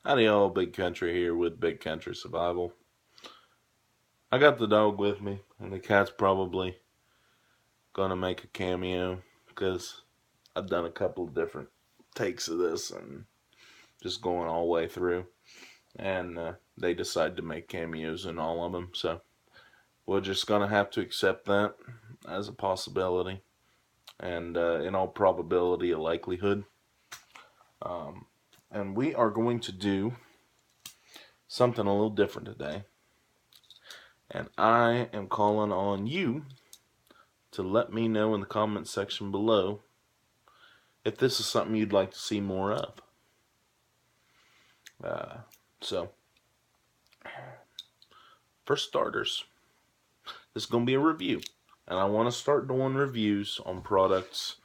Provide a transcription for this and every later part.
Howdy all, Big Country here with Big Country Survival. I got the dog with me, and the cat's probably gonna make a cameo because I've done a couple of different takes of this and just going all the way through, and they decide to make cameos in all of them. So we're just gonna have to accept that as a possibility, and in all probability, a likelihood. Um, and we are going to do something a little different today. And I am calling on you to let me know in the comment section below if this is something you'd like to see more of. So, for starters, this is going to be a review. And I want to start doing reviews on products.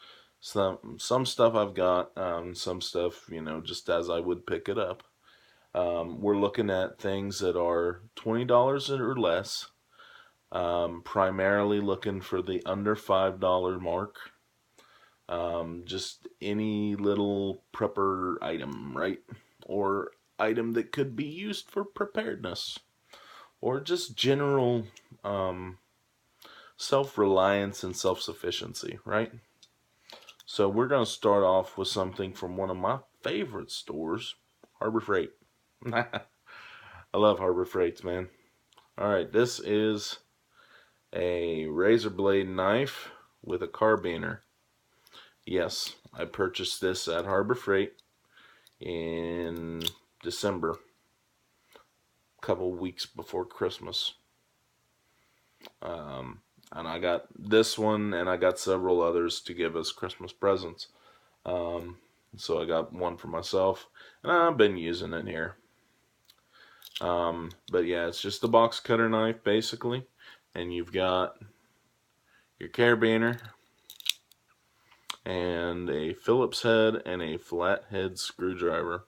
Some stuff I've got, some stuff, just as I would pick it up. We're looking at things that are $20 or less. Primarily looking for the under $5 mark. Just any little prepper item, right? Or item that could be used for preparedness. Or just general self-reliance and self-sufficiency, right? So we're going to start off with something from one of my favorite stores, Harbor Freight. I love Harbor Freights, man. Alright, this is a razor blade knife with a carabiner. Yes, I purchased this at Harbor Freight in December, a couple weeks before Christmas. And I got this one, and I got several others to give as Christmas presents. So I got one for myself, and I've been using it here. But yeah, it's just a box cutter knife, basically. And you've got your carabiner, and a Phillips head, and a flathead screwdriver.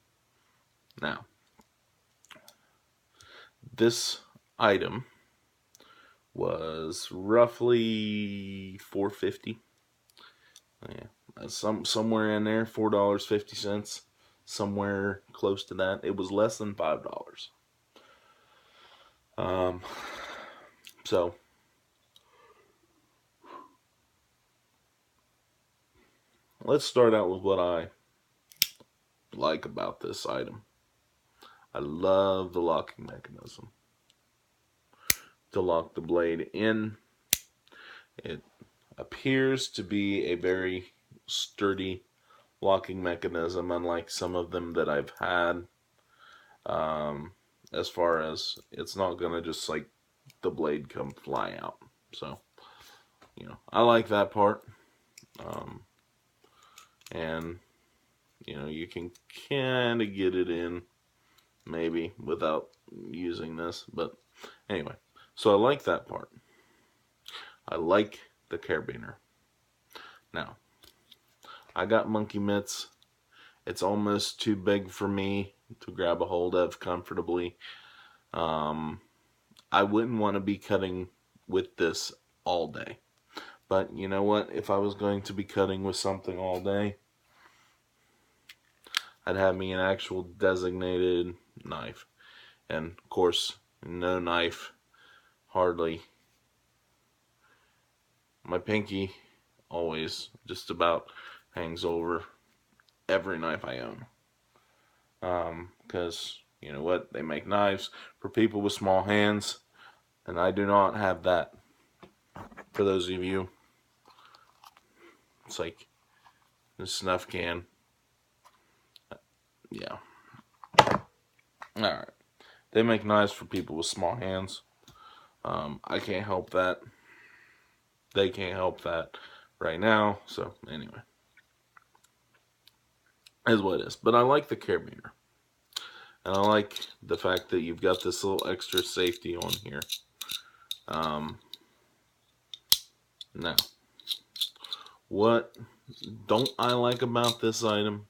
Now, this item was roughly $4.50. Yeah, somewhere in there, $4.50, somewhere close to that. It was less than $5. So let's start out with what I like about this item. I love the locking mechanism. To lock the blade in, it appears to be a very sturdy locking mechanism, unlike some of them that I've had. As far as it's not gonna just like the blade come fly out. So, I like that part. And you can kind of get it in maybe without using this, but anyway. So I like that part. I like the carabiner. Now, I got monkey mitts. It's almost too big for me to grab a hold of comfortably. I wouldn't want to be cutting with this all day. But you know what? If I was going to be cutting with something all day, I'd have me an actual designated knife. And of course, no knife, hardly. My pinky always just about hangs over every knife I own. Because, you know what? They make knives for people with small hands, and I do not have that. For those of you, it's like a snuff can. Yeah. Alright. They make knives for people with small hands. I can't help that. They can't help that right now. So, anyway. Is what it is. But I like the carabiner. And I like the fact that you've got this little extra safety on here. Now, what don't I like about this item?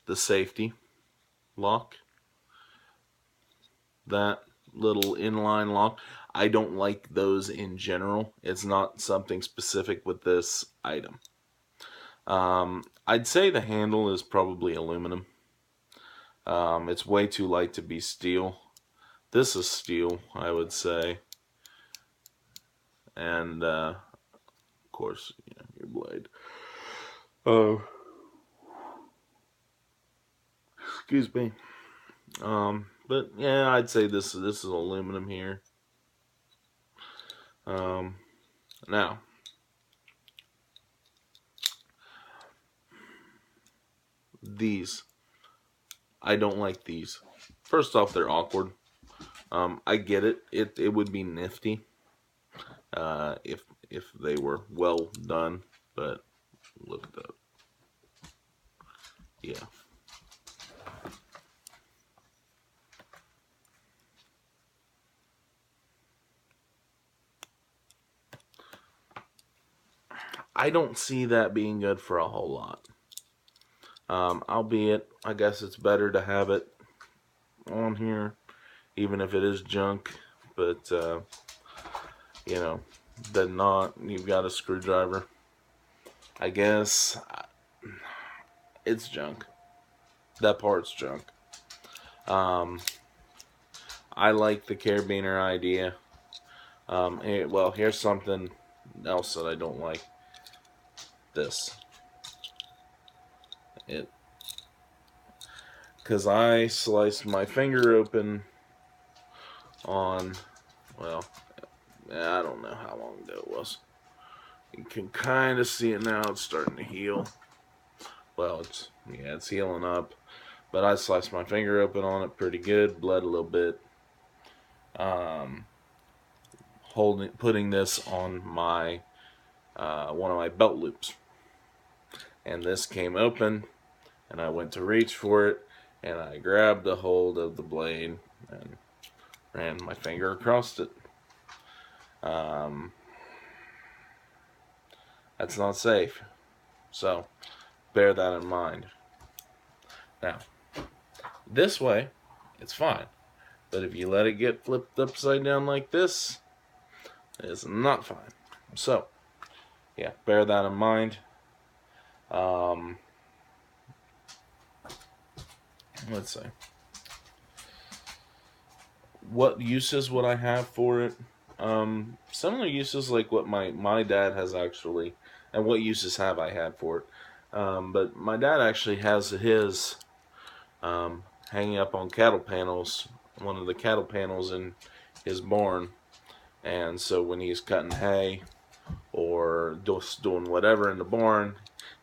The safety lock. That little inline lock. I don't like those in general. It's not something specific with this item. I'd say the handle is probably aluminum. It's way too light to be steel. This is steel, I would say. And, of course, your blade. Oh, excuse me. But yeah, I'd say this is aluminum here. Now, these, I don't like these. First off, they're awkward. I get it. It would be nifty if they were well done, but look at that. Yeah. I don't see that being good for a whole lot. Albeit, I guess it's better to have it on here, even if it is junk. But, than not, you've got a screwdriver. I guess it's junk. That part's junk. I like the carabiner idea. Here's something else that I don't like. This. Because I sliced my finger open on, I don't know how long ago it was. You can kind of see it now. It's starting to heal. Well, it's healing up. But I sliced my finger open on it pretty good. Bled a little bit. Putting this on my one of my belt loops, and this came open, and I went to reach for it, and I grabbed a hold of the blade and ran my finger across it. That's not safe, so bear that in mind. Now, this way, it's fine, but if you let it get flipped upside down like this, it's not fine. So, yeah, bear that in mind. Let's see. What uses would I have for it? Similar uses like what my dad has actually, and what uses have I had for it. But my dad actually has his hanging up on cattle panels, one of the cattle panels in his barn. And so when he's cutting hay or just doing whatever in the barn,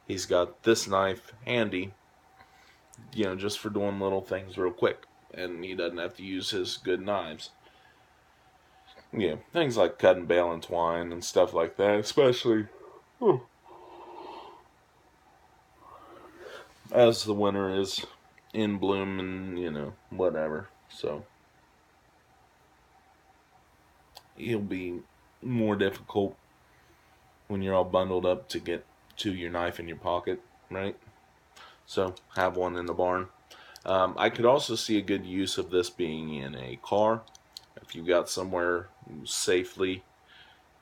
he's got this knife handy, just for doing little things real quick. And he doesn't have to use his good knives. Things like cutting bale and twine and stuff like that, especially as the winter is in bloom and, whatever. So, it'll be more difficult when you're all bundled up to get to your knife in your pocket, right? So, have one in the barn. I could also see a good use of this being in a car. If you got somewhere safely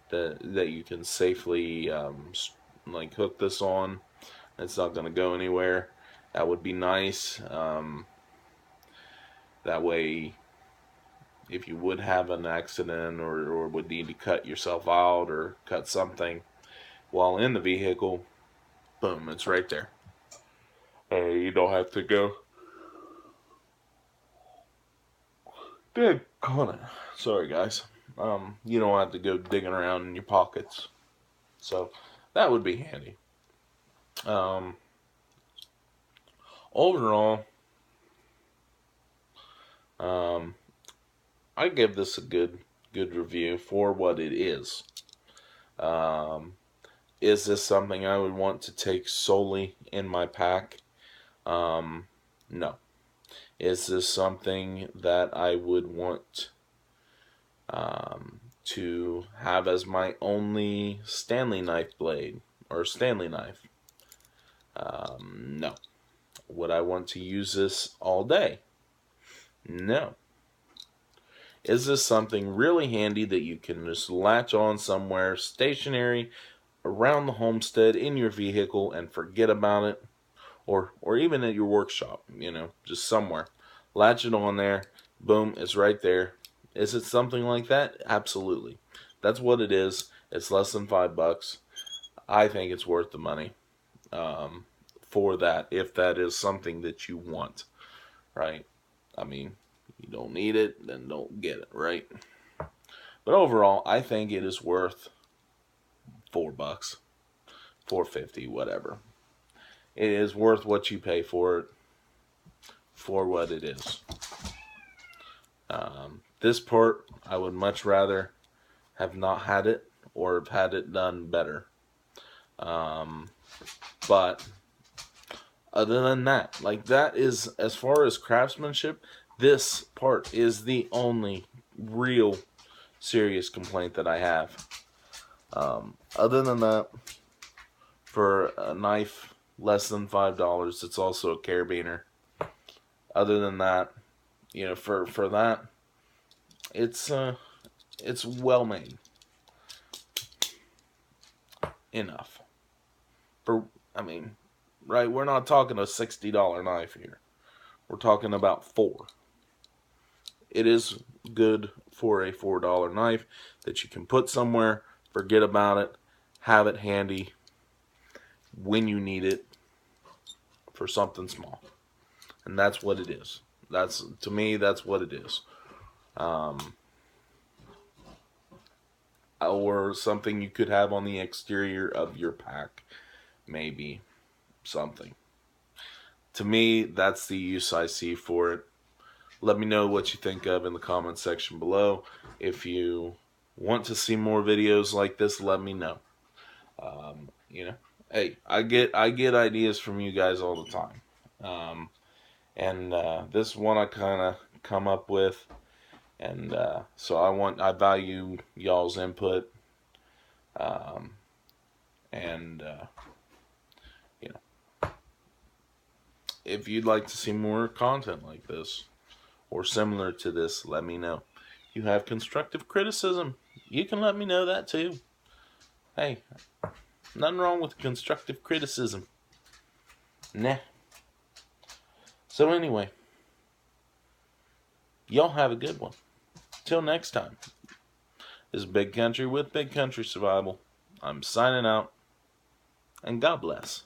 that you can safely hook this on, it's not going to go anywhere. That would be nice. That way, if you would have an accident or would need to cut yourself out or cut something while in the vehicle, boom, it's right there. You don't have to go. Sorry, guys. You don't have to go digging around in your pockets. So, that would be handy. Overall, I give this a good review for what it is. Is this something I would want to take solely in my pack? No. Is this something that I would want to have as my only Stanley knife blade or Stanley knife? No. Would I want to use this all day? No. Is this something really handy that you can just latch on somewhere stationary around the homestead in your vehicle and forget about it? or even at your workshop, just somewhere. Latch it on there, boom, it's right there. Is it something like that? Absolutely. That's what it is. It's less than $5. I think it's worth the money for that, if that is something that you want, right? I mean, you don't need it, then don't get it, right? But overall, I think it is worth $4, $4.50, whatever. It is worth what you pay for it, for what it is. This part, I would much rather have not had it, or have had it done better. But other than that, like, that is, as far as craftsmanship, this part is the only real serious complaint that I have. Other than that, for a knife less than $5, it's also a carabiner. Other than that, for that, it's well made enough. Right? We're not talking a $60 knife here. We're talking about $4. It is good for a $4 knife that you can put somewhere, forget about it, have it handy when you need it for something small. And that's what it is. To me, that's what it is. Or something you could have on the exterior of your pack, maybe something. To me, that's the use I see for it. Let me know what you think of in the comment section below. If you want to see more videos like this, let me know. Hey, I get ideas from you guys all the time. And this one I kind of come up with, and so I value y'all's input. And if you'd like to see more content like this or similar to this, let me know. You have constructive criticism, you can let me know that too. Hey, nothing wrong with constructive criticism. Nah. So anyway, y'all have a good one. Till next time. This is Big Country with Big Country Survival. I'm signing out, and God bless.